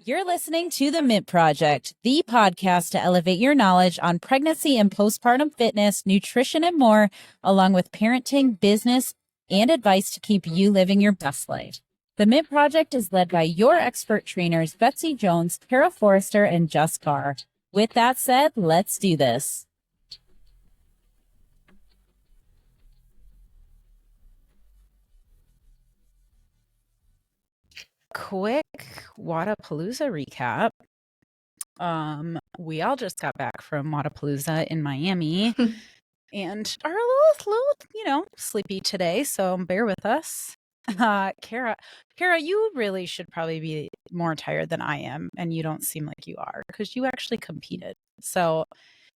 You're listening to The Mint Project, the podcast to elevate your knowledge on pregnancy and postpartum fitness, nutrition, and more, along with parenting, business, and advice to keep you living your best life. The Mint Project is led by your expert trainers, Betsy Jones, Kara Forrester, and Jess Carr. With that said, let's do this. Quick Wadapalooza recap. We all just got back from Wadapalooza in Miami and are a little, sleepy today, so bear with us. Kara, you really should probably be more tired than I am, and you don't seem like you are because you actually competed. So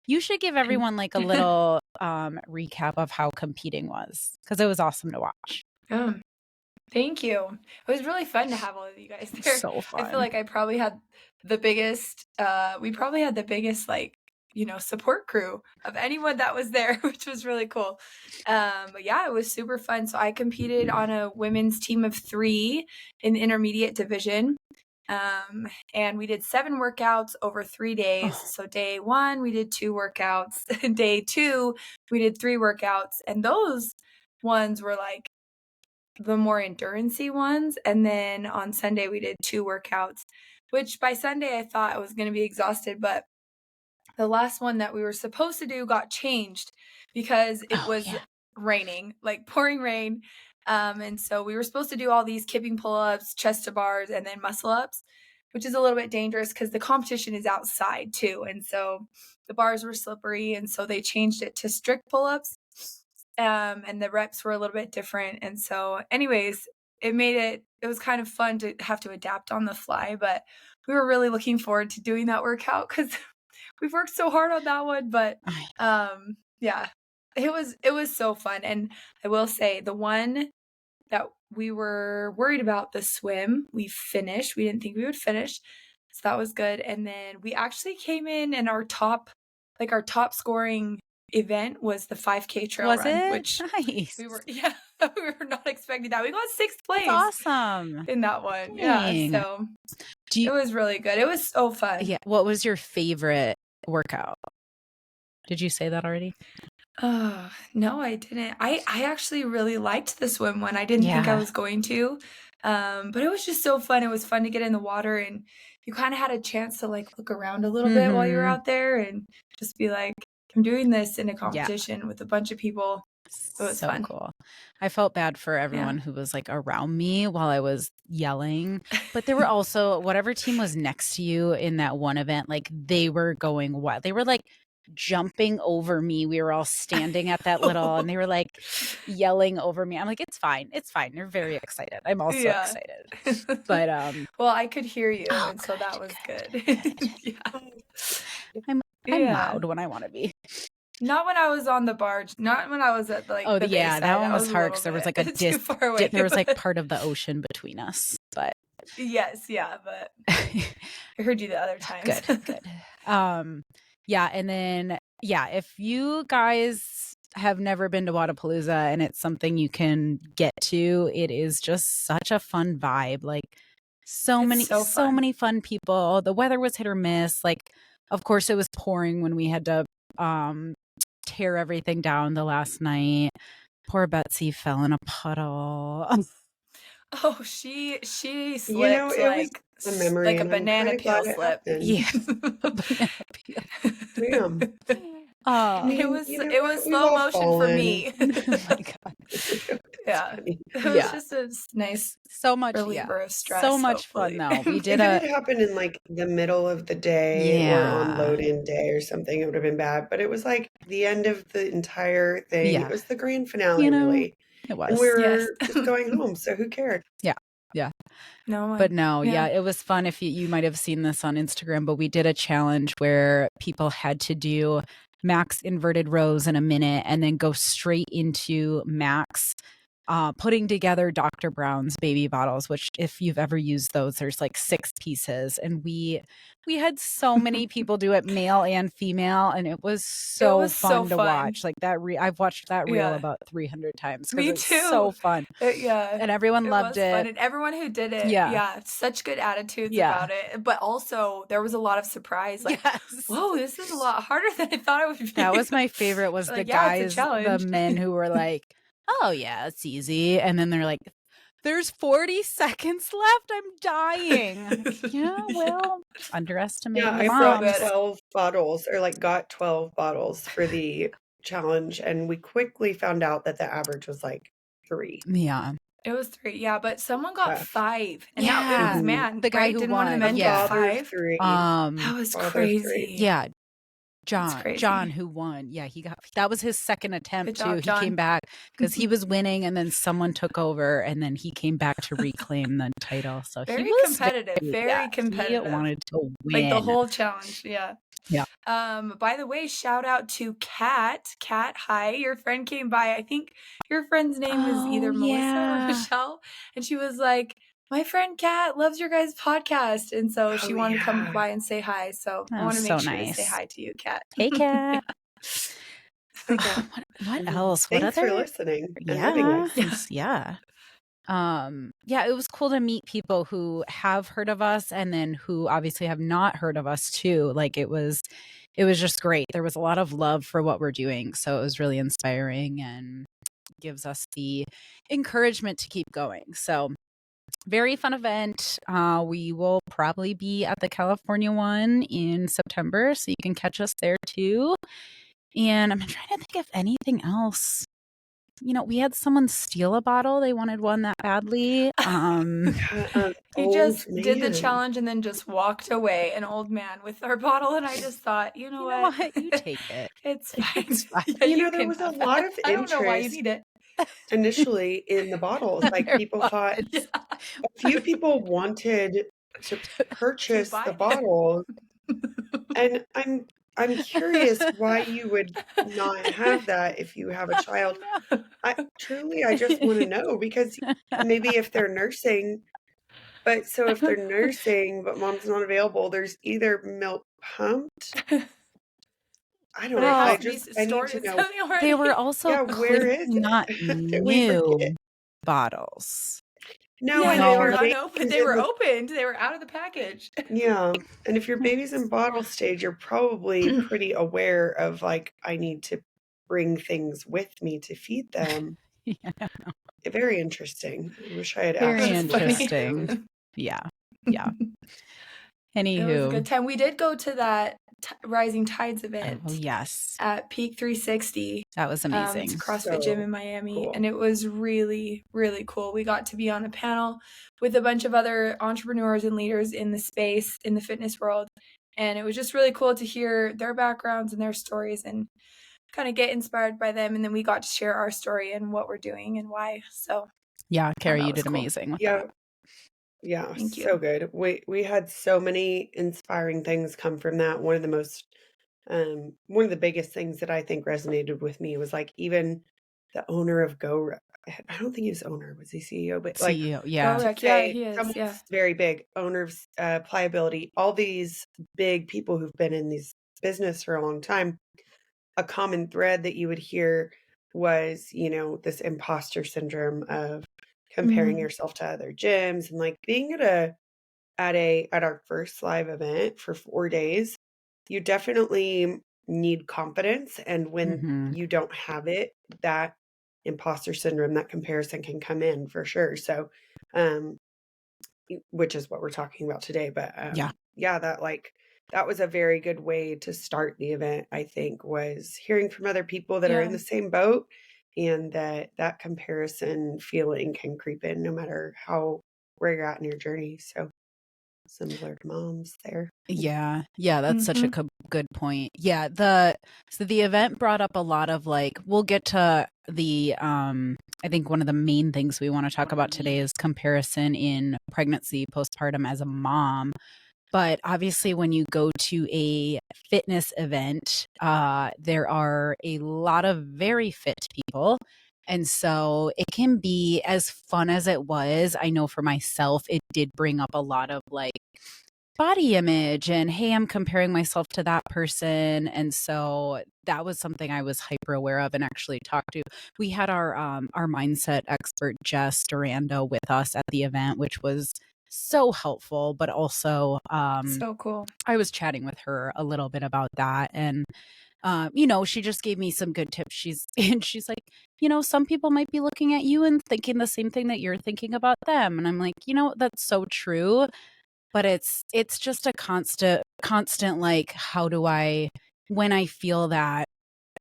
you should give everyone like a little recap of how competing was, because it was awesome to watch. Thank you. It was really fun to have all of you guys there. So fun. I feel like I probably had the biggest, support crew of anyone that was there, which was really cool. But yeah, it was super fun. So I competed on a women's team of 3 in the intermediate division. And we did 7 workouts over 3 days. So day 1, we did 2 workouts. Day 2, we did 3 workouts. And those ones were like the more endurance-y ones. And then on Sunday, we did 2 workouts, which by Sunday, I thought I was going to be exhausted. But the last one that we were supposed to do got changed because it was raining, like pouring rain. And so we were supposed to do all these kipping pull-ups, chest to bars, and then muscle ups, which is a little bit dangerous because the competition is outside too. And so the bars were slippery. And so they changed it to strict pull-ups. And the reps were a little bit different. And so anyways, it was kind of fun to have to adapt on the fly, but we were really looking forward to doing that workout because we've worked so hard on that one. But yeah, it was so fun. And I will say the one that we were worried about, the swim, we finished. We didn't think we would finish. So that was good. And then we actually came in and our top scoring event was the 5K trail run, which nice. we were not expecting that. We got 6th place. That's awesome in that one. Dang. Yeah, so it was really good. It was so fun. Yeah. What was your favorite workout? Did you say that already? No, I didn't. I actually really liked the swim one. I didn't think I was going to, but it was just so fun. It was fun to get in the water, and you kind of had a chance to like look around a little bit while you were out there and just be like, I'm doing this in a competition with a bunch of people. It was so fun. Cool. I felt bad for everyone who was like around me while I was yelling, but there were also whatever team was next to you in that one event, like they were going wild. They were like jumping over me. We were all standing at that little and they were like yelling over me. I'm like, it's fine. You're very excited. I'm also excited. But well, I could hear you, and so that was good. I'm loud when I want to be. Not when I was on the barge. Not when I was at like the bayside. That one was hard because there was like a too far away. There was like part of the ocean between us. But yes, but I heard you the other times. Good. And then if you guys have never been to Wadapalooza and it's something you can get to, it is just such a fun vibe. Like so many fun people. The weather was hit or miss. Like, of course, it was pouring when we had to tear everything down the last night. Poor Betsy fell in a puddle. Oh, she slipped like a memory, like a banana peel slip. Yeah. Damn. It was slow motion for me. Oh my God. Yeah. It was just a nice reliever of stress. So much fun though. We did it happened in like the middle of the day or on load-in day or something, it would have been bad. But it was like the end of the entire thing. It was the grand finale, really. It was. And we were just going home, so who cared? Yeah. No. It was fun. If you might have seen this on Instagram, but we did a challenge where people had to do max inverted rows in a minute and then go straight into max putting together Dr. Brown's baby bottles, which if you've ever used those, there's like 6 pieces. And we had so many people do it, male and female, and it was so fun to watch. Like that I've watched that reel about 300 times because it's so fun. And everyone loved it. Fun. And everyone who did it, such good attitudes about it. But also there was a lot of surprise. Like, whoa, this is a lot harder than I thought it would be. That was my favorite, was the guys, the men who were like, oh yeah, it's easy. And then they're like, there's 40 seconds left. I'm dying. Yeah, well, underestimate. Yeah, I brought 12 bottles, or like got 12 bottles for the challenge, and we quickly found out that the average was like 3. Yeah. It was 3, but someone got 5. And it was man. The guy who didn't won. one of the men get 5? 3. That was crazy. Yeah. John who won. Yeah, that was his second attempt too. He came back because he was winning, and then someone took over, and then he came back to reclaim the title. So very he was competitive. Very competitive. He wanted to win. Like the whole challenge. Yeah. Yeah. By the way, shout out to Kat. Kat, hi. Your friend came by. I think your friend's name was either Melissa or Michelle. And she was like, my friend Kat loves your guys' podcast. And so she wanted to come by and say hi. So I want to make sure to say hi to you, Kat. Hey, Kat. What else? Thanks for listening. Yeah. It was cool to meet people who have heard of us and then who obviously have not heard of us too. Like it was just great. There was a lot of love for what we're doing. So it was really inspiring and gives us the encouragement to keep going. So very fun event. We will probably be at the California one in September, so you can catch us there too. And I'm trying to think of anything else. We had someone steal a bottle. They wanted one that badly. He just did the challenge and then just walked away, an old man with our bottle. And I just thought, you know what? You take it. It's fine. It's fine. Yeah, there was a lot of interest. I don't know why you need it. Initially in the bottles, like people thought, a few people wanted to purchase the bottles, and I'm curious why you would not have that if you have a child. I just want to know, because maybe if they're nursing, if they're nursing but mom's not available, there's either milk pumped. I don't know. I need to know. They were also where is not new bottles. No, and they were unopened. They were opened. They were out of the package. Yeah, and if your baby's in bottle stage, you're probably pretty aware of like, I need to bring things with me to feed them. Very interesting. I wish I had asked. Very interesting. Yeah. Anywho, it was a good time. We did go to that Rising Tides event. Oh, yes. At Peak 360. That was amazing. It's a CrossFit gym in Miami. Cool. And it was really, really cool. We got to be on a panel with a bunch of other entrepreneurs and leaders in the space, in the fitness world. And it was just really cool to hear their backgrounds and their stories and kind of get inspired by them. And then we got to share our story and what we're doing and why. So yeah, Carrie, you did amazing with that. Yeah, so good. We had so many inspiring things come from that. One of the biggest things that I think resonated with me was like, even the owner of I don't think he was owner, was he CEO? But like CEO, he is. Yeah, very big owner of Pliability. All these big people who've been in these business for a long time. A common thread that you would hear was, this imposter syndrome of comparing yourself to other gyms, and like being at our first live event for 4 days, you definitely need confidence. And when you don't have it, that imposter syndrome, that comparison can come in for sure. So, which is what we're talking about today. But that was a very good way to start the event, I think, was hearing from other people that are in the same boat. And that comparison feeling can creep in no matter where you're at in your journey. So similar to moms there. Yeah, that's such a good point. Yeah, so the event brought up a lot of like, we'll get to the I think one of the main things we want to talk about today is comparison in pregnancy, postpartum as a mom. But obviously, when you go to a fitness event, there are a lot of very fit people. And so it can be as fun as it was. I know for myself, it did bring up a lot of like body image and, hey, I'm comparing myself to that person. And so that was something I was hyper aware of and actually talked to. We had our mindset expert Jess Durando with us at the event, which was so helpful, but also So cool. I was chatting with her a little bit about that. And she just gave me some good tips. She's like, some people might be looking at you and thinking the same thing that you're thinking about them. And I'm like, that's so true. But it's just a constant like, how do I, when I feel that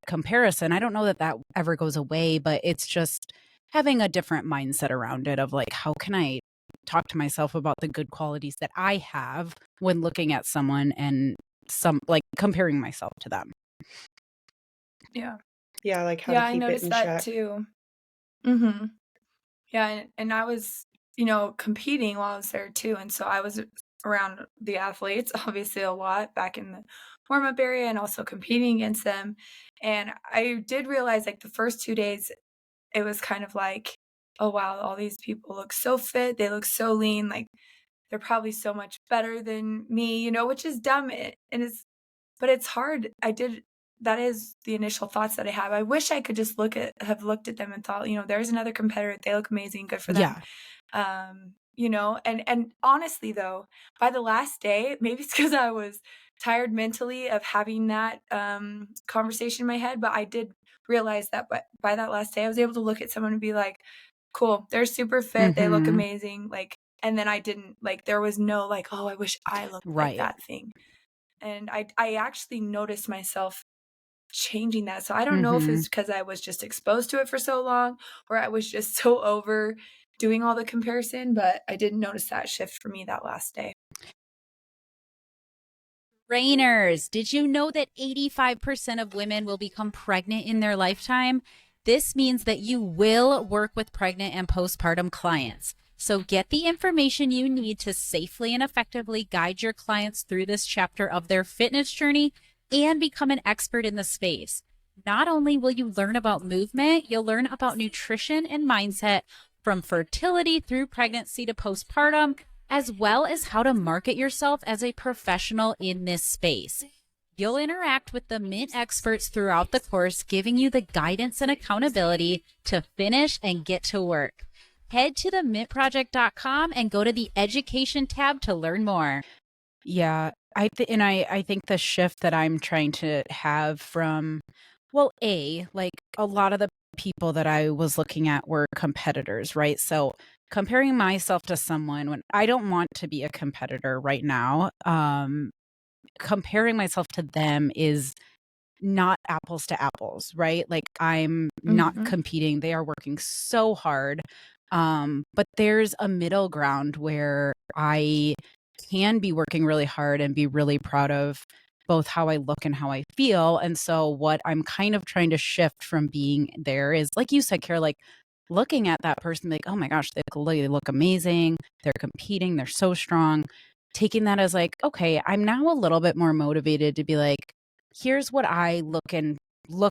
comparison, I don't know that that ever goes away, but it's just having a different mindset around it of like, how can I talk to myself about the good qualities that I have when looking at someone and like comparing myself to them. Yeah. Yeah, like how to Yeah, I keep it noticed in that check. too. Yeah, and I was, competing while I was there too, and so I was around the athletes obviously a lot back in the warm-up area and also competing against them, and I did realize, like, the first 2 days, it was kind of like, "Oh, wow, all these people look so fit, they look so lean, like, they're probably so much better than me," which is dumb, and but it's hard. That is the initial thoughts that I have. I wish I could just have looked at them and thought, there's another competitor. They look amazing. Good for them. Yeah. And honestly though, by the last day, maybe it's because I was tired mentally of having that conversation in my head, but I did realize that by that last day, I was able to look at someone and be like, cool, they're super fit. They look Mm-hmm. amazing. Like, and then I didn't like, there was no like, oh, I wish I looked like Right. that thing. And I actually noticed myself changing that. So I don't know if Mm-hmm. it's because I was just exposed to it for so long or I was just so over doing all the comparison, but I did notice that shift for me that last day. Trainers, did you know that 85% of women will become pregnant in their lifetime? This means that you will work with pregnant and postpartum clients. So get the information you need to safely and effectively guide your clients through this chapter of their fitness journey and become an expert in the space. Not only will you learn about movement, you'll learn about nutrition and mindset from fertility through pregnancy to postpartum, as well as how to market yourself as a professional in this space. You'll interact with the Mint experts throughout the course, giving you the guidance and accountability to finish and get to work. Head to themintproject.com and go to the education tab to learn more. Yeah. I think the shift that I'm trying to have from, well, like a lot of the people that I was looking at were competitors, right? So comparing myself to someone when I don't want to be a competitor right now, comparing myself to them is not apples to apples, right? Like I'm not Mm-hmm. competing. They are working so hard. But there's a middle ground where I can be working really hard and be really proud of both how I look and how I feel. And so what I'm kind of trying to shift from being there is like you said, Kara, like looking at that person like, oh my gosh, they look amazing. They're competing. They're so strong. Taking that as like, okay, I'm now a little bit more motivated to be like, here's what I look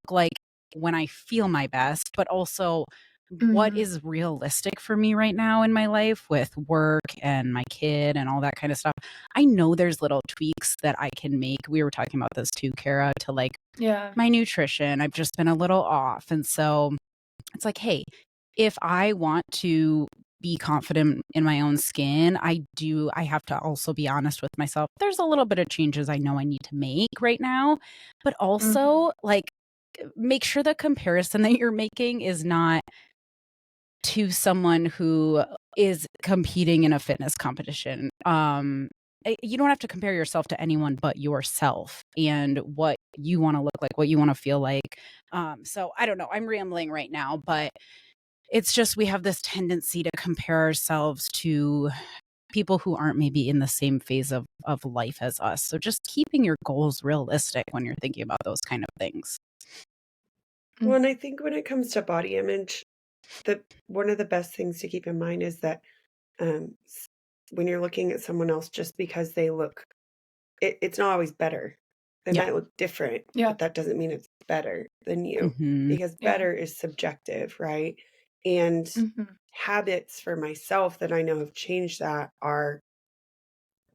like when I feel my best, but also what Mm-hmm. is realistic for me right now in my life with work and my kid and all that kind of stuff. I know there's little tweaks that I can make. We were talking about this too, Kara, to like Yeah. my nutrition. I've just been a little off. And so it's like, hey, if I want to be confident in my own skin, I have to also be honest with myself. There's a little bit of changes I know I need to make right now, but also like make sure the comparison that you're making is not to someone who is competing in a fitness competition. You don't have to compare yourself to anyone but yourself and what you want to look like, what you want to feel like. So I don't know. I'm rambling right now, but it's just we have this tendency to compare ourselves to people who aren't maybe in the same phase of life as us. So just keeping your goals realistic when you're thinking about those kind of things. Well, and I think when it comes to body image, one of the best things to keep in mind is that when you're looking at someone else, just because they look, it's not always better. They Yeah. might look different, Yeah. but that doesn't mean it's better than you, Mhm. because better is subjective, right? And habits for myself that I know have changed that are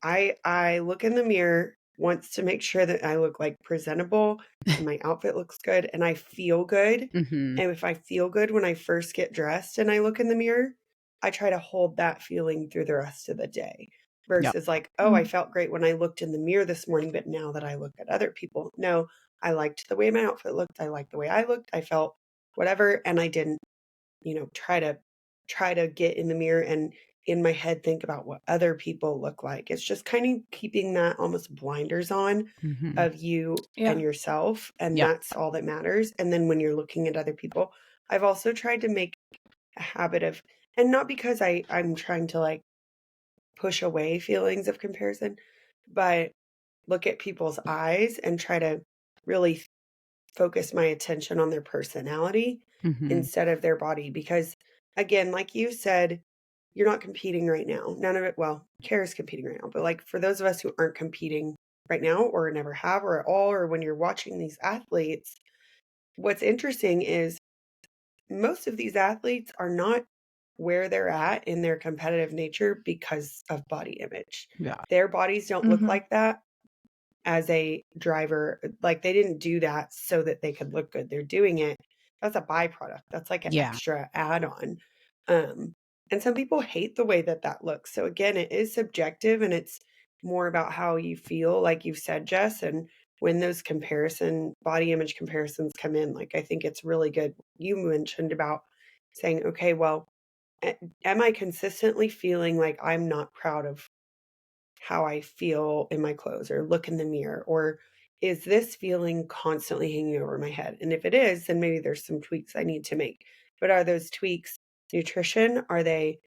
I look in the mirror once to make sure that I look like presentable and my outfit looks good and I feel good. Mhm. And if I feel good when I first get dressed and I look in the mirror, I try to hold that feeling through the rest of the day Yep. versus like, oh, I felt great when I looked in the mirror this morning, but now that I look at other people, no, I liked the way my outfit looked. I liked the way I looked. I felt whatever. And I didn't, try to get in the mirror and in my head think about what other people look like. It's just kind of keeping that almost blinders on Mhm. of you and yourself, and Yep. that's all that matters. And then when you're looking at other people, I've also tried to make a habit of, and not because I'm trying to like push away feelings of comparison, but look at people's eyes and try to really focus my attention on their personality Mhm. instead of their body. Because again, like you said, you're not competing right now. None of it, well, Kara's competing right now, but like for those of us who aren't competing right now or never have or at all, or when you're watching these athletes, what's interesting is most of these athletes are not where they're at in their competitive nature because of body image. Yeah. Their bodies don't look like that as a driver. Like they didn't do that so that they could look good. They're doing it. That's a byproduct. That's like an Yeah. extra add-on. And some people hate the way that that looks. So again, it is subjective and it's more about how you feel, like you've said, Jess. And when those body image comparisons come in, like I think it's really good. You mentioned about saying, okay, well, am I consistently feeling like I'm not proud of how I feel in my clothes or look in the mirror? Or is this feeling constantly hanging over my head? And if it is, then maybe there's some tweaks I need to make. But are those tweaks nutrition? Are they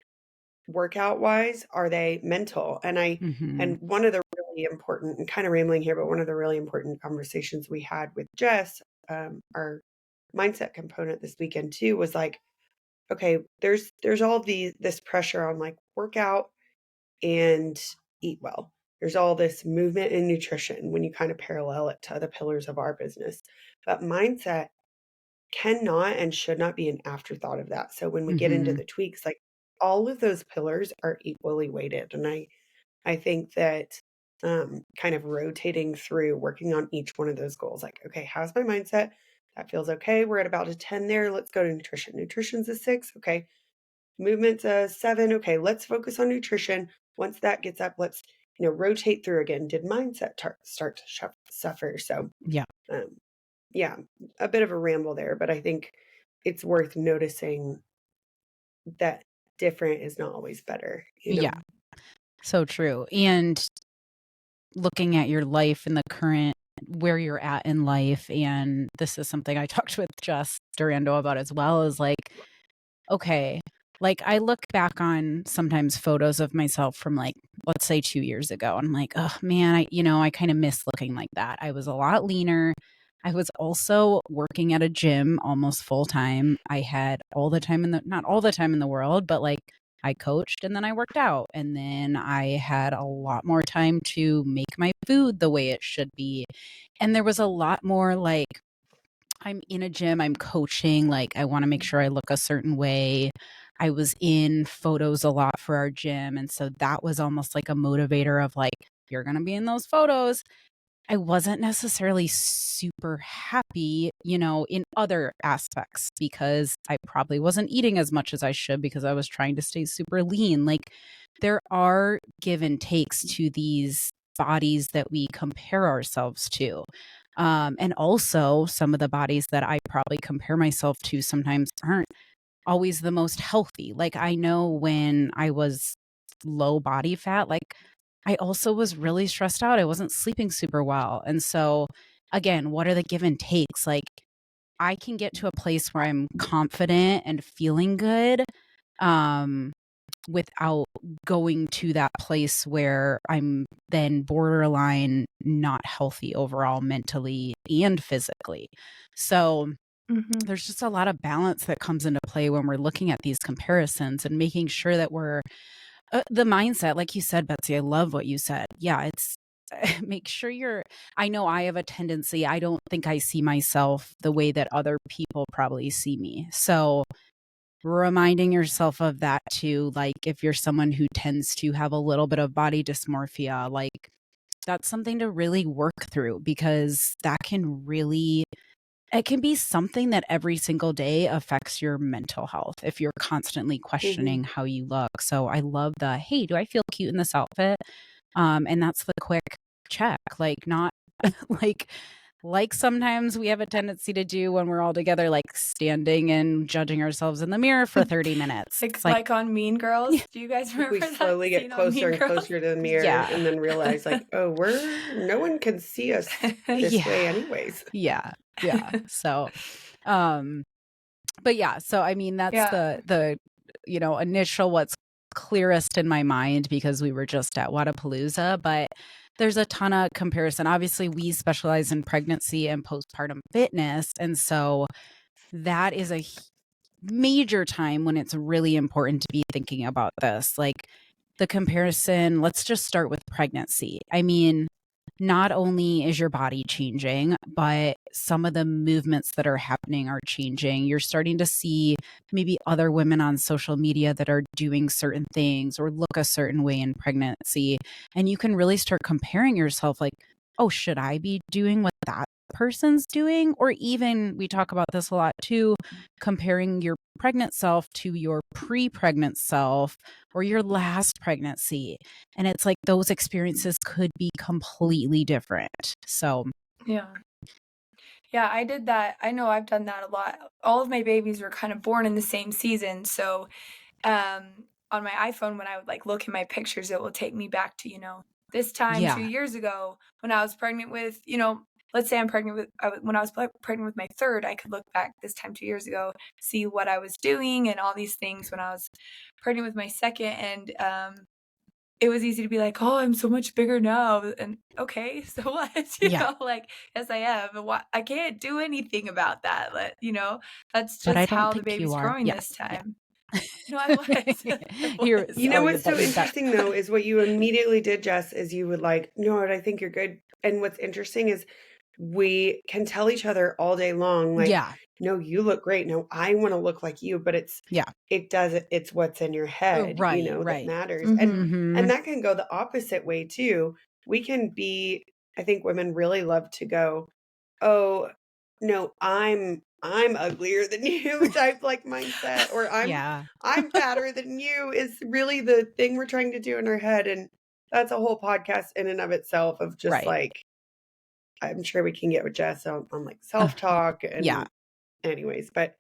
workout wise? Are they mental? Mhm. And one of the really important, and kind of rambling here, but one of the really important conversations we had with Jess, our mindset component this weekend too, was like, okay, there's all this pressure on like workout and eat well. There's all this movement and nutrition when you kind of parallel it to the pillars of our business. But mindset cannot and should not be an afterthought of that. So when we get into Mhm. the tweaks, like all of those pillars are equally weighted. And I think that kind of rotating through working on each one of those goals, like, okay, how's my mindset? That feels okay. We're at about a 10 there. Let's go to nutrition. Nutrition's a 6. Okay. Movement's a 7. Okay, let's focus on nutrition. Once that gets up, let's rotate through again. Did mindset start to suffer? So, Yeah. um, yeah, a bit of a ramble there, but I think it's worth noticing that different is not always better. Yeah. So true. And looking at your life and the current where you're at in life, and this is something I talked with Jess Durando about as well, is like, okay, like I look back on sometimes photos of myself from like, let's say 2 years ago. And I'm like, oh man, I kind of miss looking like that. I was a lot leaner. I was also working at a gym almost full time. I had all the time not all the time in the world, but like I coached and then I worked out. And then I had a lot more time to make my food the way it should be. And there was a lot more like, I'm in a gym, I'm coaching, like I want to make sure I look a certain way. I was in photos a lot for our gym. And so that was almost like a motivator of like, you're going to be in those photos. I wasn't necessarily super happy, in other aspects because I probably wasn't eating as much as I should because I was trying to stay super lean. Like there are give and takes to these bodies that we compare ourselves to. And also, some of the bodies that I probably compare myself to sometimes aren't always the most healthy. Like, I know when I was low body fat, like, I also was really stressed out. I wasn't sleeping super well. And so, again, what are the give and takes? Like, I can get to a place where I'm confident and feeling good. Um, without going to that place where I'm then borderline not healthy overall mentally and physically. So there's just a lot of balance that comes into play when we're looking at these comparisons and making sure that we're the mindset, like you said, Betsy, I love what you said. Yeah, make sure I know I have a tendency, I don't think I see myself the way that other people probably see me. So reminding yourself of that too, like if you're someone who tends to have a little bit of body dysmorphia, like that's something to really work through, because that can really, it can be something that every single day affects your mental health if you're constantly Mm-hmm. questioning how you look. So I love the, hey, do I feel cute in this outfit? And that's the quick check, like not like sometimes we have a tendency to do when we're all together, like standing and judging ourselves in the mirror for 30 minutes. Like It's like, like on Mean Girls. Do you guys remember We that slowly get scene on closer Mean and Girls? closer to the mirror yeah, and then realize like, oh, no one can see us this yeah, way anyways. yeah, yeah. So, um, but yeah, so I mean, that's Yeah. the initial what's clearest in my mind, because we were just at Wadapalooza, but there's a ton of comparison. Obviously, we specialize in pregnancy and postpartum fitness, and so that is a major time when it's really important to be thinking about this. Like the comparison, let's just start with pregnancy. I mean, not only is your body changing, but some of the movements that are happening are changing. You're starting to see maybe other women on social media that are doing certain things or look a certain way in pregnancy. And you can really start comparing yourself like, oh, should I be doing what that person's doing? Or even, we talk about this a lot too, comparing your pregnant self to your pre-pregnant self or your last pregnancy. And it's like those experiences could be completely different. So, Yeah. Yeah, I did that. I know I've done that a lot. All of my babies were kind of born in the same season. So, on my iPhone, when I would like look in my pictures, it will take me back to, this time 2 yeah, years ago when I was pregnant with, let's say I'm pregnant with, when I was pregnant with my third, I could look back this time 2 years ago, see what I was doing and all these things when I was pregnant with my second. And, it was easy to be like, "Oh, I'm so much bigger now." And okay, so what? yeah. Like, yes, I am. But what, I can't do anything about that. That's But I just don't how the think you baby's are. growing Yeah. this Yeah. time. No, I was. I You're, was. You know oh, what's so that, interesting though is what you immediately did, Jess, is you would like, no, I think you're good. And what's interesting is we can tell each other all day long, like, yeah, no, you look great. No, I want to look like you, but yeah. it's what's in your head, Right, that right. matters. Mm-hmm. And Mm-hmm. that can go the opposite way too. We can be, I think women really love to go, oh, no, I'm uglier than you type like mindset, or Yeah. I'm fatter than you is really the thing we're trying to do in our head. And that's a whole podcast in and of itself of just Right. like, I'm sure we can get with Jess on like self-talk Yeah. and anyways, but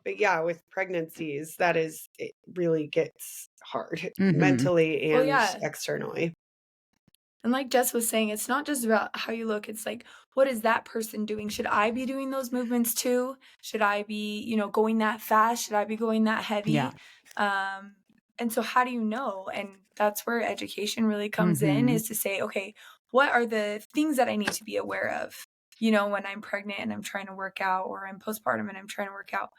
yeah, with pregnancies, it really gets hard Mm-hmm. mentally Well, and yeah. externally. And like Jess was saying, it's not just about how you look. It's like, what is that person doing? Should I be doing those movements too? Should I be, going that fast? Should I be going that Yeah. heavy? And so how do you know? And that's where education really comes in, Mm-hmm. is to say, okay, what are the things that I need to be aware of? When I'm pregnant and I'm trying to work out, or I'm postpartum and I'm trying to work out.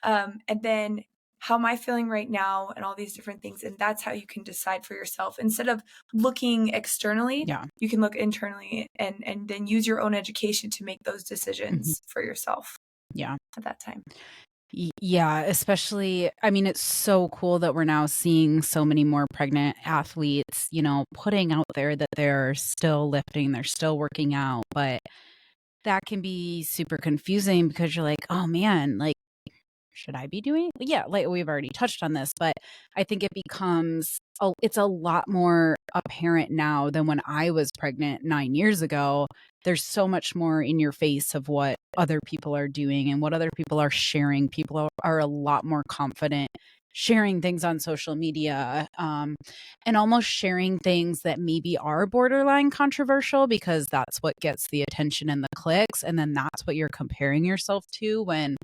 And then how am I feeling right now, and all these different things. And that's how you can decide for yourself. Instead of looking externally, Yeah. you can look internally and then use your own education to make those Mm-hmm. decisions for yourself Yeah. at that time. Yeah, especially, I mean, it's so cool that we're now seeing so many more pregnant athletes, putting out there that they're still lifting, they're still working out, but that can be super confusing because you're like, oh man, like, should I be doing it? Yeah, like we've already touched on this, but I think it becomes, it's a lot more apparent now than when I was pregnant 9 years ago. There's so much more in your face of what other people are doing and what other people are sharing. People are a lot more confident sharing things on social media, and almost sharing things that maybe are borderline controversial because that's what gets the attention and the clicks. And then that's what you're comparing yourself to, when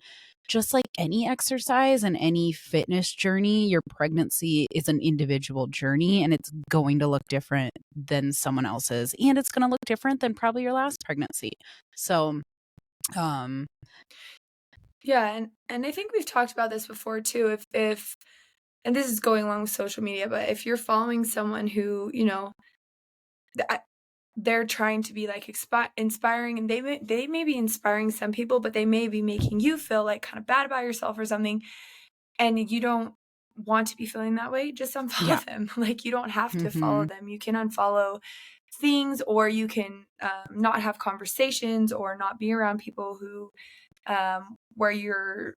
just like any exercise and any fitness journey, your pregnancy is an individual journey and it's going to look different than someone else's. And it's going to look different than probably your last pregnancy. So, um, Yeah, and I think we've talked about this before too. If and this is going along with social media, but if you're following someone who, they're trying to be like inspiring, and they may be inspiring some people, but they may be making you feel like kind of bad about yourself or something, and you don't want to be feeling that way, just unfollow them. Like, you don't have to follow them. You can unfollow things, or you can not have conversations or not be around people who where you're,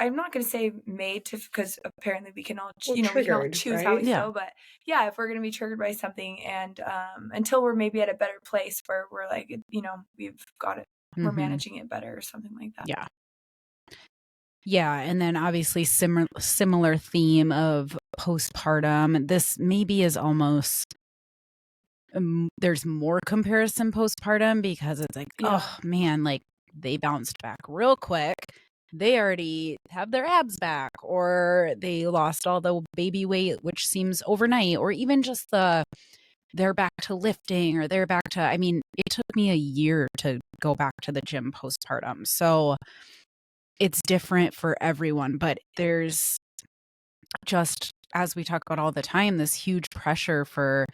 I'm not going to say made to, because apparently we can all, we can all triggered, choose how we right? Yeah. feel. But yeah, if we're going to be triggered by something, and until we're maybe at a better place where we're like, we've got it, we're managing it better or something like that. Yeah. Yeah. And then obviously similar theme of postpartum. This maybe is almost, there's more comparison postpartum, because it's like, Yeah. oh man, like they bounced back real quick. They already have their abs back, or they lost all the baby weight, which seems overnight, or even just they're back to lifting, or they're back to, I mean, it took me a year to go back to the gym postpartum. So it's different for everyone, but there's just, as we talk about all the time, this huge pressure for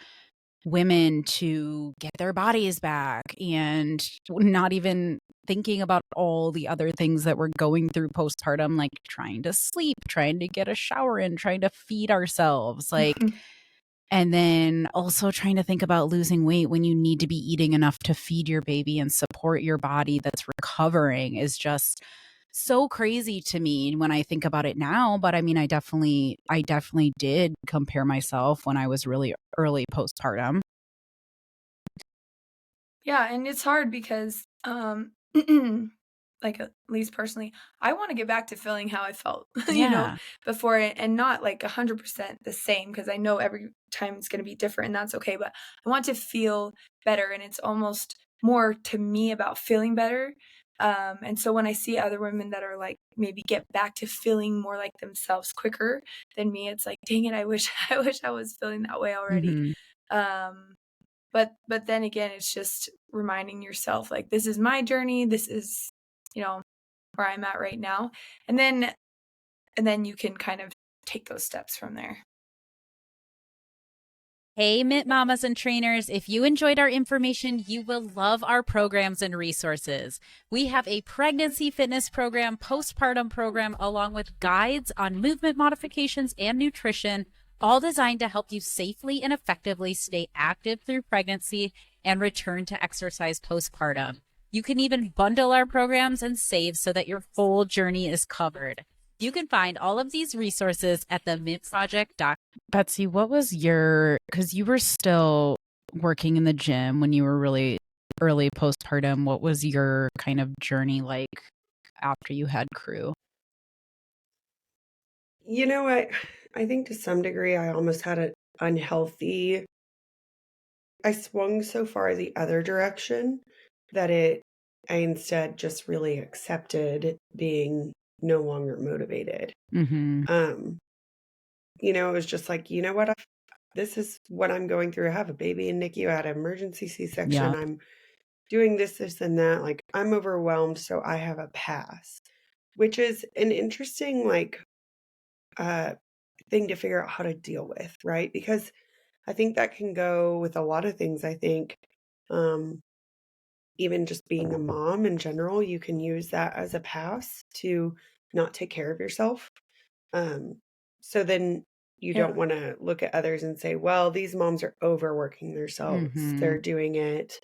women to get their bodies back, and not even thinking about all the other things that we're going through postpartum, like trying to sleep, trying to get a shower in, trying to feed ourselves, like, and then also trying to think about losing weight when you need to be eating enough to feed your baby and support your body that's recovering is just so crazy to me when I think about it now. But I mean, I definitely did compare myself when I was really early postpartum. Yeah, and it's hard because, like, at least personally, I want to get back to feeling how I felt, Yeah. before it, and not like 100% the same, because I know every time it's going to be different, and that's okay. But I want to feel better, and it's almost more to me about feeling better. And so when I see other women that are like maybe get back to feeling more like themselves quicker than me, it's like, dang it, I wish I wish I was feeling that way already. Mhm. Um, but then again, it's just reminding yourself, like, this is my journey. This is, where I'm at right now. And then you can kind of take those steps from there. Hey, Mint Mamas and trainers, if you enjoyed our information, you will love our programs and resources. We have a pregnancy fitness program, postpartum program, along with guides on movement modifications and nutrition, all designed to help you safely and effectively stay active through pregnancy and return to exercise postpartum. You can even bundle our programs and save so that your full journey is covered. You can find all of these resources at themintproject.com. Betsy, what was because you were still working in the gym when you were really early postpartum, what was your kind of journey like after you had Crew? You know what? I think to some degree I almost had an unhealthy. I swung so far the other direction that I instead just really accepted being no longer motivated. Mm-hmm. Um, it was just like, you know what? This is what I'm going through. I have a baby in NICU. I had an emergency C-section. Yeah. I'm doing this, and that. Like, I'm overwhelmed, so I have a pass, which is an interesting, like, thing to figure out how to deal with, right? Because I think that can go with a lot of things. I think, um, even just being a mom in general, you can use that as a pass to not take care of yourself. So then you Yeah. don't want to look at others and say, well, these moms are overworking themselves. Mm-hmm. They're doing it.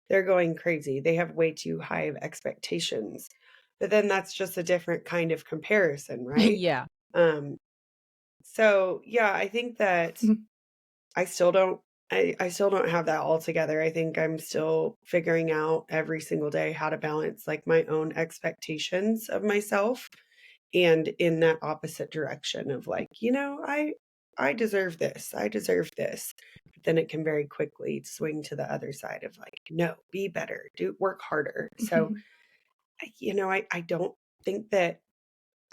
They're going crazy. They have way too high of expectations. But then that's just a different kind of comparison, right? Yeah. Um, so yeah, I think that I still don't I still don't have that all together. I think I'm still figuring out every single day how to balance like my own expectations of myself and in that opposite direction of like, I deserve this. I deserve this. But then it can very quickly swing to the other side of like, no, be better, work harder. So, I don't think that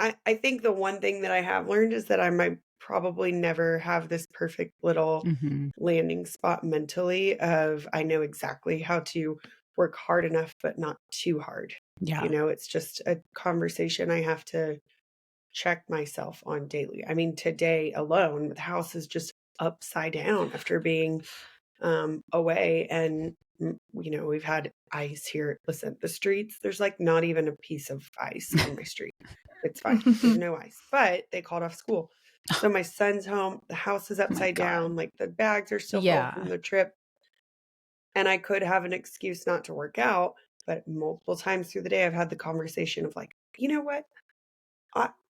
I think the one thing that I have learned is that I might probably never have this perfect little Mm-hmm. landing spot mentally of I know exactly how to work hard enough, but not too hard. Yeah. It's just a conversation I have to check myself on daily. I mean, today alone, the house is just upside down after being away. And we've had ice here. Listen, the streets, there's like not even a piece of ice on my street. It's fine. There's no ice, but they called off school. So my son's home. The house is Oh my upside God. down. Like the bags are still full Yeah. from the trip. And I could have an excuse not to work out, but multiple times through the day, I've had the conversation of like, you know what?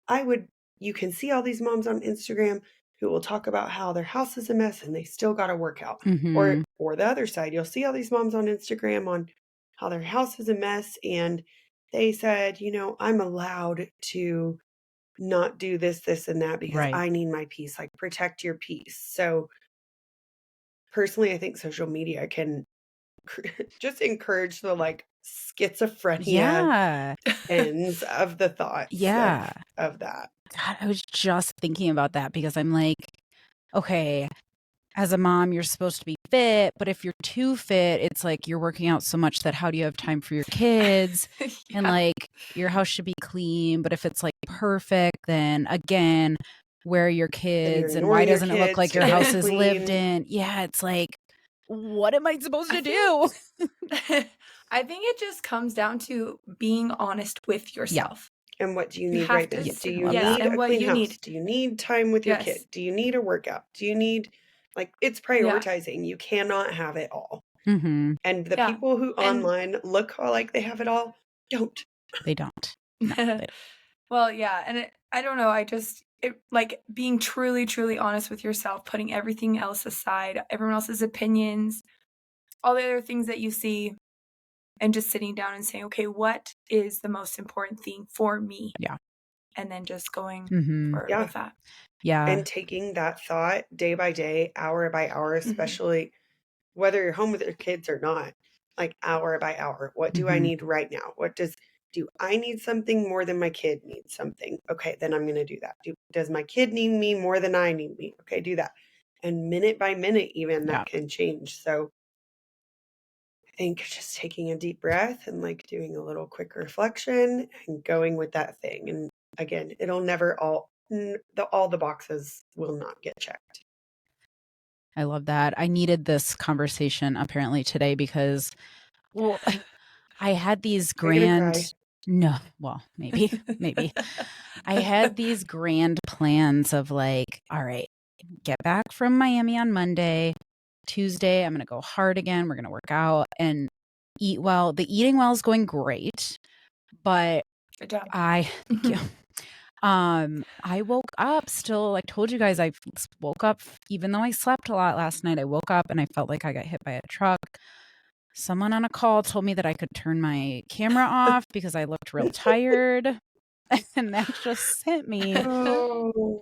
I would, you can see all these moms on Instagram who will talk about how their house is a mess and they still got to work out. Mm-hmm. Or the other side, you'll see all these moms on Instagram on how their house is a mess and they said, I'm allowed to not do this, this, and that because Right. I need my peace. Like protect your peace. So personally, I think social media can just encourage the like schizophrenia Yeah. ends of the thoughts Yeah. of that. God, I was just thinking about that because I'm like, okay, as a mom, you're supposed to be fit, but if you're too fit, it's like you're working out so much that how do you have time for your kids? And like your house should be clean, but if it's like perfect, then again, where are your kids and why ignoring your doesn't it look kids like to your get house is lived clean. in? Yeah, it's like, what am I supposed to I do? I think it just comes down to being honest with yourself. And what do you You need have right to now? Yes, Do I you love yes, that. need and a what clean you house? need. Do you need time with your kid? Yes. Do you need a workout? Do you need, like, it's prioritizing. You cannot have it all. Mm-hmm. And the Yeah. people who And online look like they have it all don't. They don't. No, they don't. well, yeah, and I don't know, like being truly, truly honest with yourself, putting everything else aside, everyone else's opinions, all the other things that you see, and just sitting down and saying, okay, what is the most important thing for me? Yeah. And then just going Mm-hmm. forward Yeah. with that. Yeah. And taking that thought day by day, hour by hour, especially whether you're home with your kids or not, like hour by hour. What do I Mhm. need right now? Do I need something more than my kid needs something? Okay, then I'm going to do that. Does my kid need me more than I need me? Okay, do that. And minute by minute, even Yeah. that can change. So I think just taking a deep breath and like doing a little quick reflection and going with that thing. And again, it'll never all the boxes will not get checked. I love that. I needed this conversation apparently today because, well, I had these Are you gonna cry? grand, no, well, maybe, maybe. I had these grand plans of like, all right, get back from Miami on Monday. Tuesday, I'm going to go hard again. We're going to work out and eat well. The eating well is going great, but Good job. thank you. I woke up still, like told you guys, I woke up, even though I slept a lot last night, I woke up and I felt like I got hit by a truck. Someone on a call told me that I could turn my camera off because I looked real tired. And that just sent me. Oh,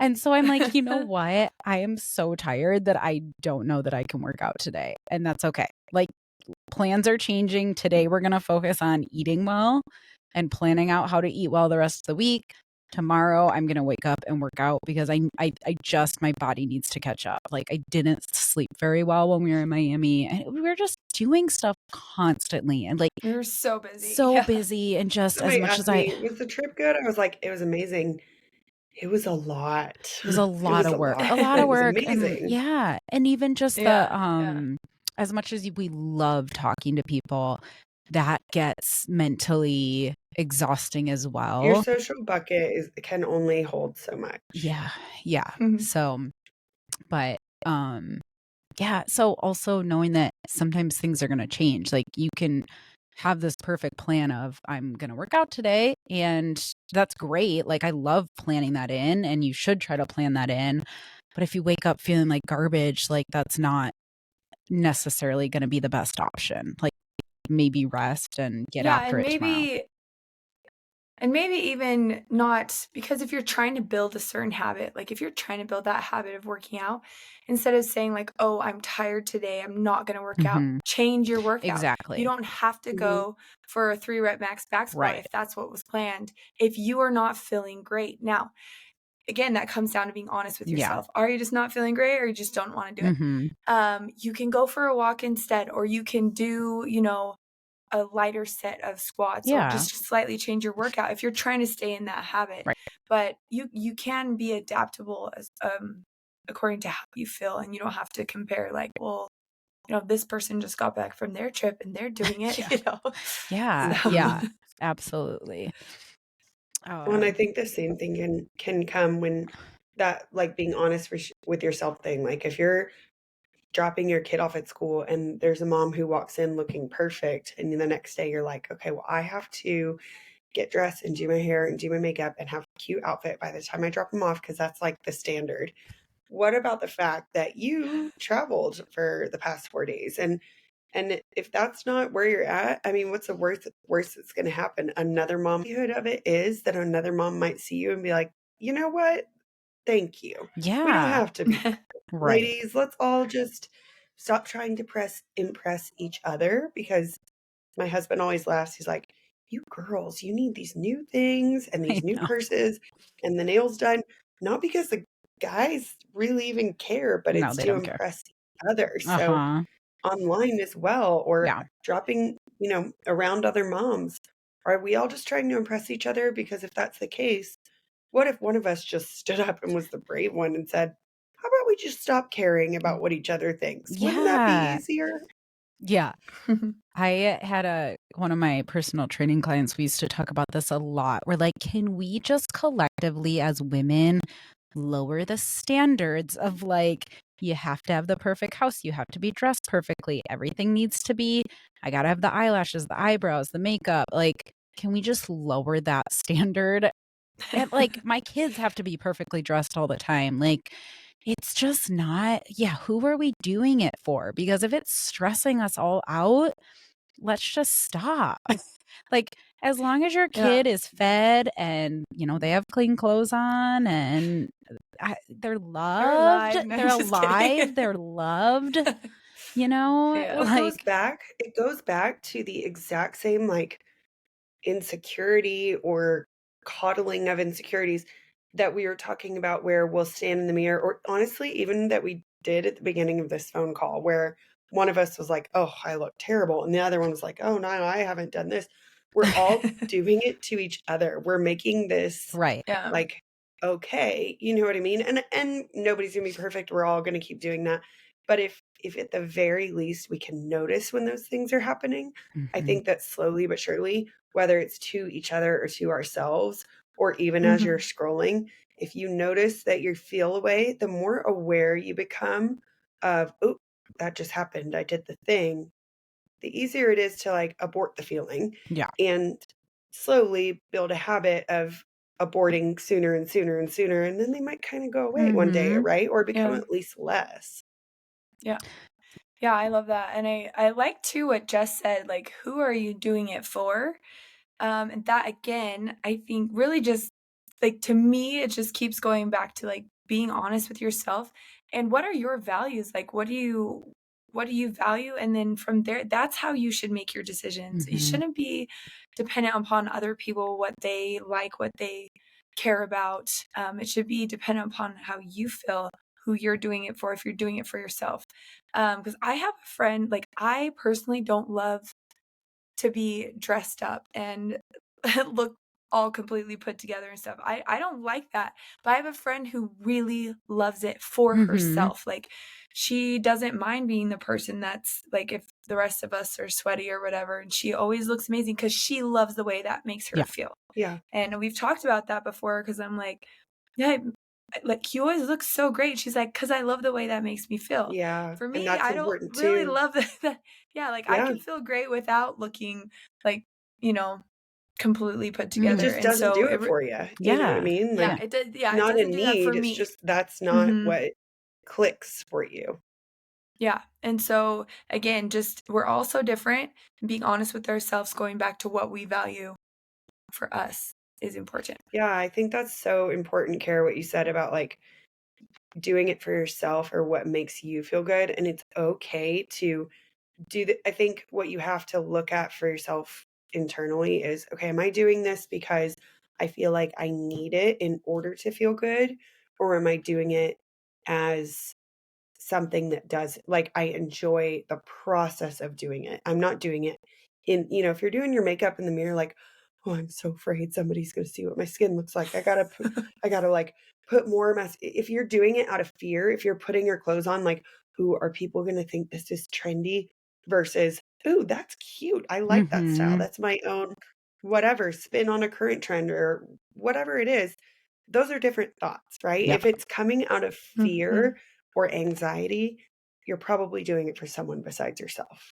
And so I'm like, you know what? I am so tired that I don't know that I can work out today. And that's okay. Like plans are changing. Today we're going to focus on eating well and planning out how to eat well the rest of the week. Tomorrow I'm going to wake up and work out because I just, my body needs to catch up. Like I didn't sleep very well when we were in Miami and we were just doing stuff constantly and like We were so busy. so Yeah. busy and just somebody as much asked as I, me, was the trip good? I was like, it was amazing. It was a lot. it was a lot of work, a lot It of was work. And amazing. yeah. And even just Yeah, as much as we love talking to people, that gets mentally exhausting as well. Your social bucket can only hold so much. Yeah. Yeah. Mhm. So, but, yeah. So also knowing that sometimes things are going to change, like you can have this perfect plan of I'm going to work out today and that's great. Like I love planning that in and you should try to plan that in. But if you wake up feeling like garbage, like that's not necessarily going to be the best option. Like maybe rest and get yeah, after and it tomorrow. maybe even not, because if you're trying to build a certain habit, like if you're trying to build that habit of working out, instead of saying like, oh, I'm tired today, I'm not going to work out, Mhm. change your workout. Exactly. You don't have to Mhm. go for a 3-rep max back squat Right. if that's what was planned, if you are not feeling great. Now, again, that comes down to being honest with Yeah. yourself. Are you just not feeling great or you just don't want to do it? Mhm. You can go for a walk instead, or you can do, a lighter set of squats, or Yeah. just slightly change your workout if you're trying to stay in that habit. Right. But you can be adaptable as according to how you feel, and you don't have to compare like, well, this person just got back from their trip and they're doing it, Yeah. Yeah. So- Yeah. Absolutely. Well, and I think the same thing can come when that, like, being honest with yourself thing. Like, if you're dropping your kid off at school and there's a mom who walks in looking perfect, and the next day you're like, okay, well, I have to get dressed and do my hair and do my makeup and have a cute outfit by the time I drop them off, because that's like the standard. What about the fact that you traveled for the past 4 days? And if that's not where you're at, I mean, what's the worst that's going to happen? Another momhood of it is that another mom might see you and be like, you know what? Thank you. We don't Yeah. have to be Right. ladies. Let's all just stop trying to impress each other, because my husband always laughs. He's like, you girls, you need these new things and I these new know. purses and the nails done. Not because the guys really even care, but No, it's they to don't care. impress others. So Uh-huh. online as well, or Yeah. dropping, around other moms. Are we all just trying to impress each other? Because if that's the case, what if one of us just stood up and was the brave one and said, how about we just stop caring about what each other thinks? Wouldn't that be Yeah. easier? Yeah. I had one of my personal training clients, we used to talk about this a lot. We're like, can we just collectively as women lower the standards of, like, you have to have the perfect house, you have to be dressed perfectly, everything needs to be, I gotta have the eyelashes, the eyebrows, the makeup. Like, can we just lower that standard? And, like, my kids have to be perfectly dressed all the time. Like, it's just not, yeah, who are we doing it for? Because if it's stressing us all out, let's just stop. Like, as long as your Yeah. kid is fed and, they have clean clothes on and they're loved, alive. No, they're I'm just kidding. alive, they're loved, Yeah. Well, like, it goes back to the exact same, like, insecurity or coddling of insecurities that we were talking about, where we'll stand in the mirror, or honestly, even that we did at the beginning of this phone call, where one of us was like, oh, I look terrible. And the other one was like, oh, no, I haven't done this. We're all doing it to each other. We're making this right. Yeah. like, okay, you know what I mean? And nobody's gonna be perfect. We're all gonna keep doing that. But if at the very least we can notice when those things are happening, I Mhm. think that slowly but surely, whether it's to each other or to ourselves, or even as you're scrolling, if you notice that you feel away, the more aware you become of, oh, that just happened, I did the thing, the easier it is to, like, abort the feeling Yeah. and slowly build a habit of aborting sooner and sooner and sooner, and then they might kind of go away one day, Mhm. right? Or become Yeah. at least less. Yeah. Yeah, I love that. And I like too what Jess said, like, who are you doing it for? And that again, I think really just like to me, it just keeps going back to like being honest with yourself and what are your values? Like what do you value? And then from there, that's how you should make your decisions. You Mhm. shouldn't be dependent upon other people, what they like, what they care about. It should be dependent upon how you feel, who you're doing it for, if you're doing it for yourself. Because I have a friend, like I personally don't love to be dressed up and look all completely put together and stuff. I don't like that. But I have a friend who really loves it for Mhm. herself. Like she doesn't mind being the person that's like if the rest of us are sweaty or whatever and she always looks amazing cuz she loves the way that makes her Yeah. feel. Yeah. And we've talked about that before cuz I'm like yeah, like you always look so great. She's like cuz I love the way that makes me feel. Yeah. For And me, that's I don't important really too. love that. Yeah, like I Yeah. can feel great without looking like, you know, completely put It together. just And doesn't so do it for you. You know what I Yeah. mean? yeah, Like, Yeah. it does. it's Yeah, it not a doesn't do that for need. It's me. just that's not hmm what clicks for you. Yeah. And so again, just we're all so different. Being honest with ourselves, going back to what we value for us is important. Yeah, I think that's so important, Kara, what you said about, like, doing it for yourself or what makes you feel good. And it's okay to I think what you have to look at for yourself internally is, okay, am I doing this because I feel like I need it in order to feel good? Or am I doing it as something that does, like, I enjoy the process of doing it. I'm not doing it if you're doing your makeup in the mirror, like, oh, I'm so afraid somebody's going to see what my skin looks like. I gotta like put more if you're doing it out of fear, if you're putting your clothes on, like, ooh, are people going to think this is trendy versus, ooh, that's cute. I like that style. Mhm. That's my own whatever spin on a current trend or whatever it is. Those are different thoughts, right? Yep. If it's coming out of Mhm. fear or anxiety, you're probably doing it for someone besides yourself.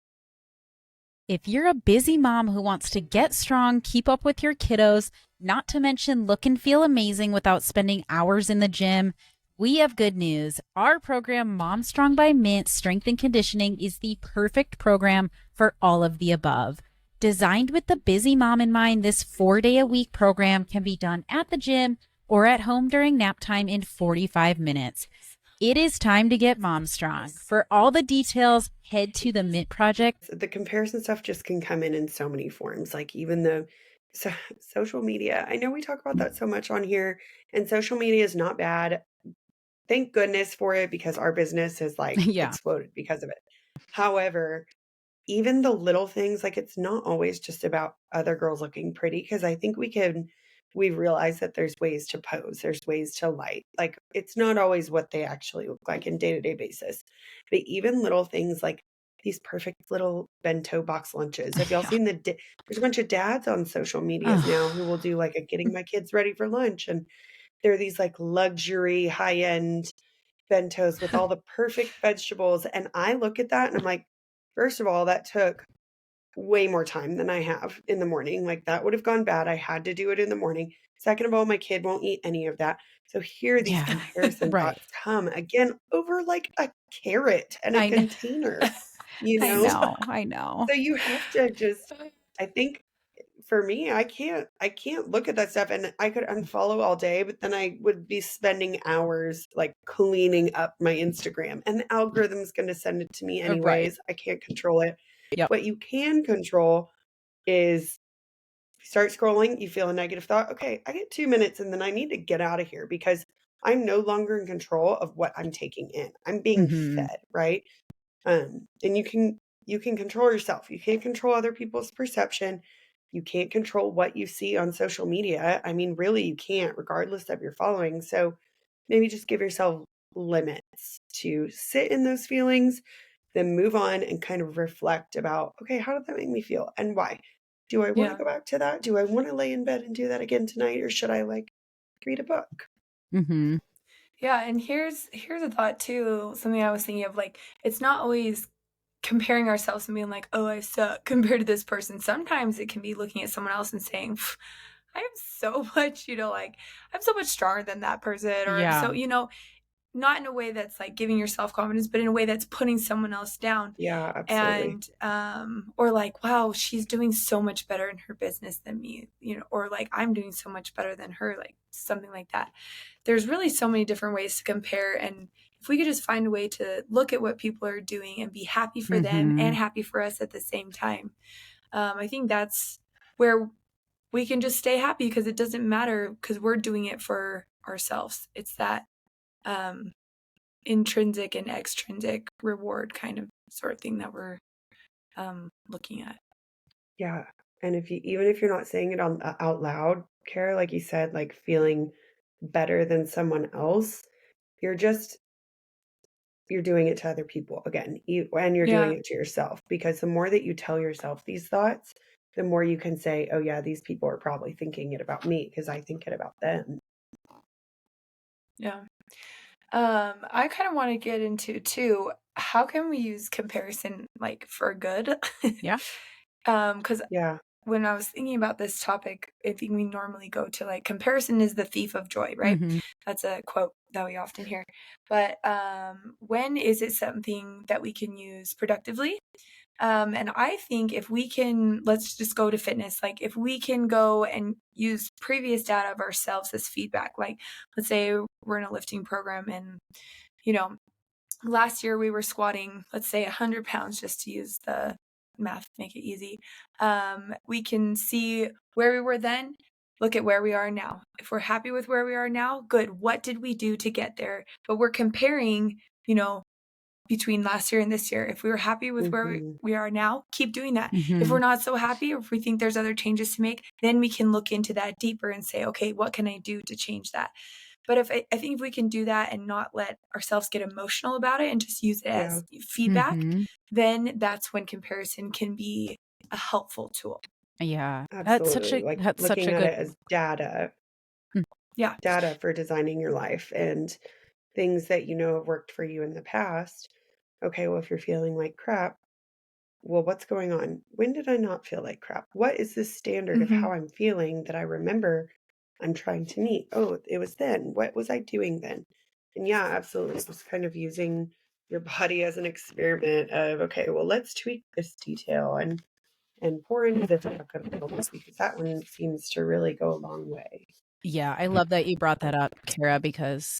If you're a busy mom who wants to get strong, keep up with your kiddos, not to mention look and feel amazing without spending hours in the gym, we have good news. Our program, Mom Strong by Mint Strength and Conditioning, is the perfect program for all of the above. Designed with the busy mom in mind, this 4-day-a-week program can be done at the gym or at home during nap time in 45 minutes. It is time to get mom strong. For all the details, head to the Mint Project. The comparison stuff just can come in so many forms, like even the social media. I know we talk about that so much on here, and social media is not bad. Thank goodness for it because our business has like Yeah. exploded because of it. However, even the little things, like it's not always just about other girls looking pretty because I think we've realized that there's ways to pose, there's ways to light. Like it's not always what they actually look like in day-to-day basis. But even little things like these perfect little bento box lunches. Have y'all Yeah. seen there's a bunch of dads on social medias now who will do like a getting my kids ready for lunch, and they're these like luxury high-end bentos with all the perfect vegetables, and I look at that and I'm like, first of all, that took way more time than I have in the morning. Like that would have gone bad. I had to do it in the morning. Second of all, my kid won't eat any of that. So here these Yeah. comparison Right. thoughts come again over like a carrot and a I know. container, you I know? know. I know. So you have to just, I think for me, I can't look at that stuff, and I could unfollow all day, but then I would be spending hours like cleaning up my Instagram, and the algorithm's going to send it to me Right. anyways. I can't control it. Yep. What you can control is you start scrolling, you feel a negative thought. Okay, I get 2 minutes and then I need to get out of here because I'm no longer in control of what I'm taking in. I'm being Mhm. fed, right? And you can control yourself. You can't control other people's perception. You can't control what you see on social media. I mean, really, you can't, regardless of your following. So maybe just give yourself limits to sit in those feelings, then move on and kind of reflect about, okay, how did that make me feel and why? Do I want to Yeah. go back to that? Do I want to lay in bed and do that again tonight? Or should I like read a book? Mhm. Yeah, and here's a thought too, something I was thinking of, like, it's not always comparing ourselves and being like, "Oh, I suck compared to this person." Sometimes it can be looking at someone else and saying, "Pff, I am so much, like, I'm so much stronger than that person," or I'm Yeah. so, not in a way that's like giving yourself confidence, but in a way that's putting someone else down. Yeah, absolutely. And or like, wow, she's doing so much better in her business than me, or like I'm doing so much better than her, like something like that. There's really so many different ways to compare, and if we could just find a way to look at what people are doing and be happy for them and Mhm. happy for us at the same time, I think that's where we can just stay happy because it doesn't matter because we're doing it for ourselves. It's that um, intrinsic and extrinsic reward kind of sort of thing that we're looking at. Yeah. And if you, even if you're not saying it out loud, Kara, like you said, like feeling better than someone else, you're just you're doing it to other people again, and you're doing Yeah, it to yourself because the more that you tell yourself these thoughts, the more you can say, oh yeah, these people are probably thinking it about me because I think it about them. yeah. I kind of want to get into too, how can we use comparison like for good? Yeah. Because Yeah. when I was thinking about this topic, I think we normally go to like comparison is the thief of joy, right? Mhm. That's a quote that we often hear. But when is it something that we can use productively? And I think if we can, let's just go to fitness. Like if we can go and use previous data of ourselves as feedback, like let's say we're in a lifting program and, you know, last year we were squatting, let's say 100 pounds, just to use the math, make it easy. We can see where we were then, look at where we are now. If we're happy with where we are now, good. What did we do to get there? But we're comparing, between last year and this year. If we were happy with where Hmm. we are now, keep doing that. If we're Mhm. not so happy, or if we think there's other changes to make, then we can look into that deeper and say, okay, what can I do to change that? But I think if we can do that and not let ourselves get emotional about it and just use it Yeah. as feedback, Mm-hmm. then that's when comparison can be a helpful tool. Yeah. Absolutely. Like That's such looking a at good. it as data, Yeah. data for designing your life and things that you know have worked for you in the past. Okay, well, if you're feeling like crap, well, what's going on? When did I not feel like crap? What is this standard of Mhm. how I'm feeling that I remember I'm trying to meet? Oh, it was then. What was I doing then? And yeah, absolutely. It was kind of using your body as an experiment of, okay, well, let's tweak this detail and pour into this because that one seems to really go a long way. Yeah, I love that you brought that up, Kara, because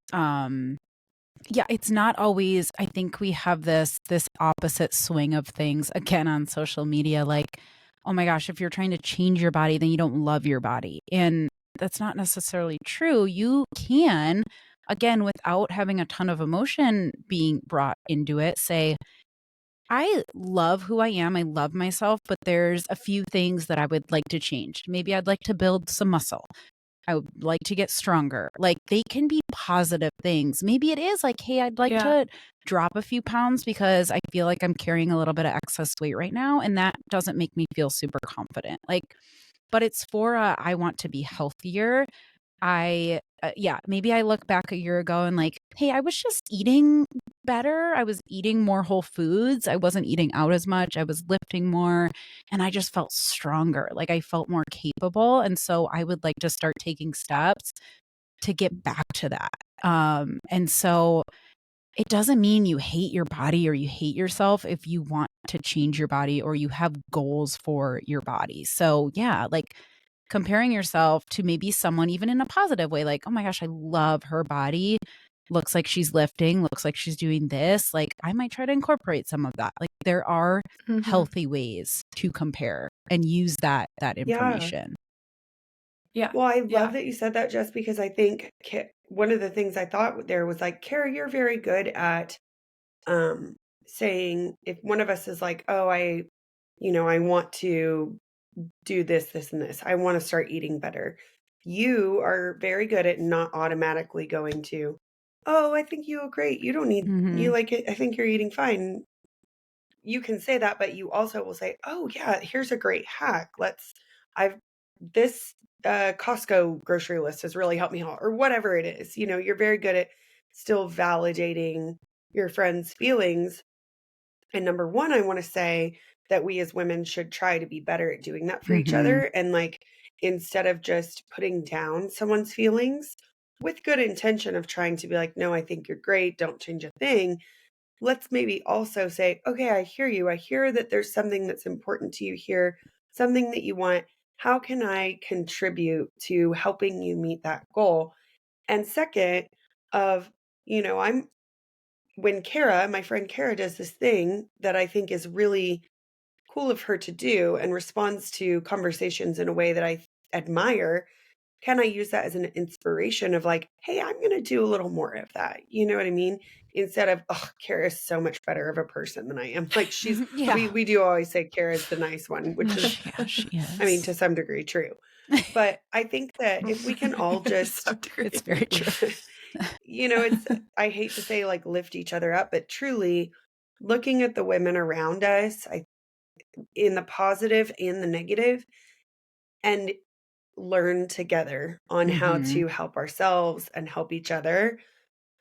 yeah, it's not always, I think we have this opposite swing of things again on social media, like, oh my gosh, if you're trying to change your body, then you don't love your body. And that's not necessarily true. You can, again, without having a ton of emotion being brought into it, say, I love who I am. I love myself, but there's a few things that I would like to change. Maybe I'd like to build some muscle. I would like to get stronger. Like they can be positive things. Maybe it is like, hey, I'd like Yeah. to drop a few pounds because I feel like I'm carrying a little bit of excess weight right now. And that doesn't make me feel super confident. Like, but it's for I want to be healthier. Yeah, maybe I look back a year ago and like, hey, I was just eating better. I was eating more whole foods. I wasn't eating out as much. I was lifting more and I just felt stronger. Like I felt more capable. And so I would like to start taking steps to get back to that. And so it doesn't mean you hate your body or you hate yourself if you want to change your body or you have goals for your body. So yeah, like comparing yourself to maybe someone even in a positive way, like, oh my gosh, I love her body. Looks like she's lifting, looks like she's doing this. Like, I might try to incorporate some of that. Like, there are Mhm. healthy ways to compare and use that Yeah. information. Yeah. Well, I Yeah. love that you said that just because I think one of the things I thought there was like, Kara, you're very good at saying if one of us is like, oh, I want to do this, this, and this. I want to start eating better. You are very good at not automatically going to, oh, I think you look great. You don't need, you Mhm. like it. I think you're eating fine. You can say that, but you also will say, oh, yeah, here's a great hack. I've, this Costco grocery list has really helped me out, or whatever it is. You know, you're very good at still validating your friend's feelings. And number one, I want to say that we as women should try to be better at doing that for each Mhm. other. And like, instead of just putting down someone's feelings with good intention of trying to be like, no, I think you're great. Don't change a thing. Let's maybe also say, okay, I hear you. I hear that there's something that's important to you here, something that you want. How can I contribute to helping you meet that goal? And second, of, I'm when Kara, my friend Kara, does this thing that I think is really cool of her to do and responds to conversations in a way that I admire, can I use that as an inspiration of like, hey, I'm going to do a little more of that? You know what I mean? Instead of, oh, Kara is so much better of a person than I am. Like Yeah. we do always say Kara is the nice one, which is, Yeah, she is. I mean, to some degree true. But I think that if we can all just, Some degree. It's very true. I hate to say like lift each other up, but truly looking at the women around us, in the positive and the negative, and learn together on how Mhm. to help ourselves and help each other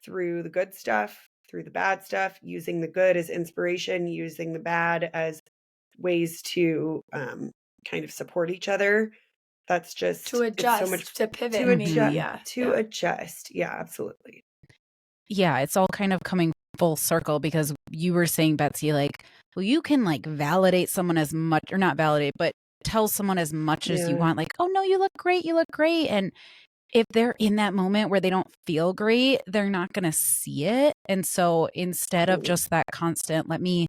through the good stuff, through the bad stuff, using the good as inspiration, using the bad as ways to kind of support each other. That's just, To it's so much adjust, to to pivot, maybe. adjust, Yeah. to adjust. Yeah, absolutely. Yeah, it's all kind of coming full circle because you were saying, Betsy, like, well, you can like validate someone as much or not validate, but tell someone as much as you Yeah. want, like, oh no, you look great, you look great. And if they're in that moment where they don't feel great, they're not going to see it. And so instead of just that constant, let me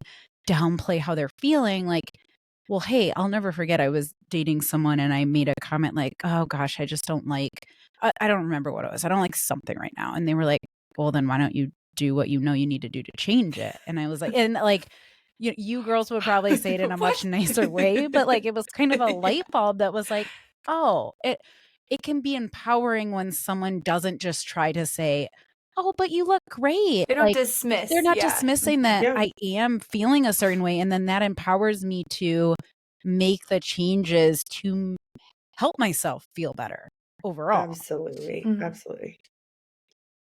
downplay how they're feeling, like, well, hey, I'll never forget. I was dating someone and I made a comment like, oh gosh, I just don't like, I don't remember what it was. I don't like something right now. And they were like, well, then why don't you do what you know you need to do to change it? And I was like, and like, you girls would probably say it in a much What? nicer way, but like it was kind of a light bulb that was like, oh, it can be empowering when someone doesn't just try to say, oh, but you look great. They don't dismiss. They're not yeah. dismissing that Yeah. I am feeling a certain way. And then that empowers me to make the changes to help myself feel better overall. Absolutely. Mhm. Absolutely.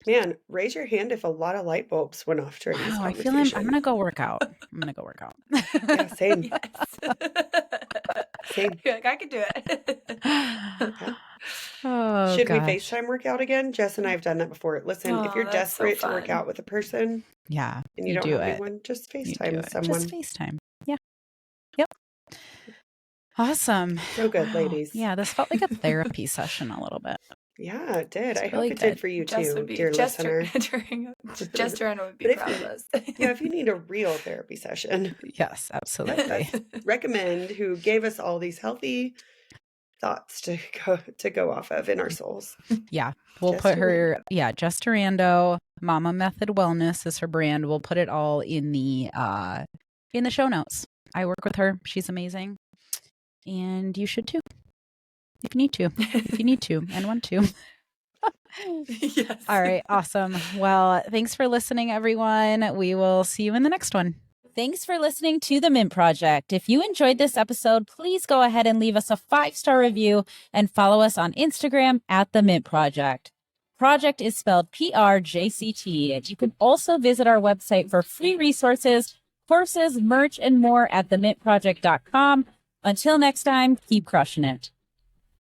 Man, raise your hand if a lot of light bulbs went off during this Wow, I conversation. feel I'm going to go work out. I'm going to go work out. Yeah, same. Yes. Same. You're like, I could do it. Oh, Should we gosh. FaceTime work out again? Jess and I have done that before. Listen, if Oh, you're that's so desperate to work fun. out with a person Yeah, and you you don't do have it. anyone, just You do FaceTime it. someone. Just FaceTime. Yeah. Yep. Awesome. So good, Wow. ladies. Yeah, this felt like a therapy session a little bit. Yeah, it did. It's I really hope it did good. for you Jess too, would be dear Jess listener. Jess Durano would be But if proud you- of us. Yeah, if you need a real therapy session, Yes, absolutely. recommend who gave us all these healthy thoughts to go off of in our souls. Yeah. We'll Jess put her, Durando. Jess Durando, Mama Method Wellness is her brand. We'll put it all in the show notes. I work with her. She's amazing. And you should too. If you need to. If you need to and want to. Yes. All right. Awesome. Well, thanks for listening, everyone. We will see you in the next one. Thanks for listening to The Mint Project. If you enjoyed this episode, please go ahead and leave us a 5-star review and follow us on Instagram at The Mint Project. Project is spelled PRJCT. And you can also visit our website for free resources, courses, merch, and more at themintproject.com. Until next time, keep crushing it.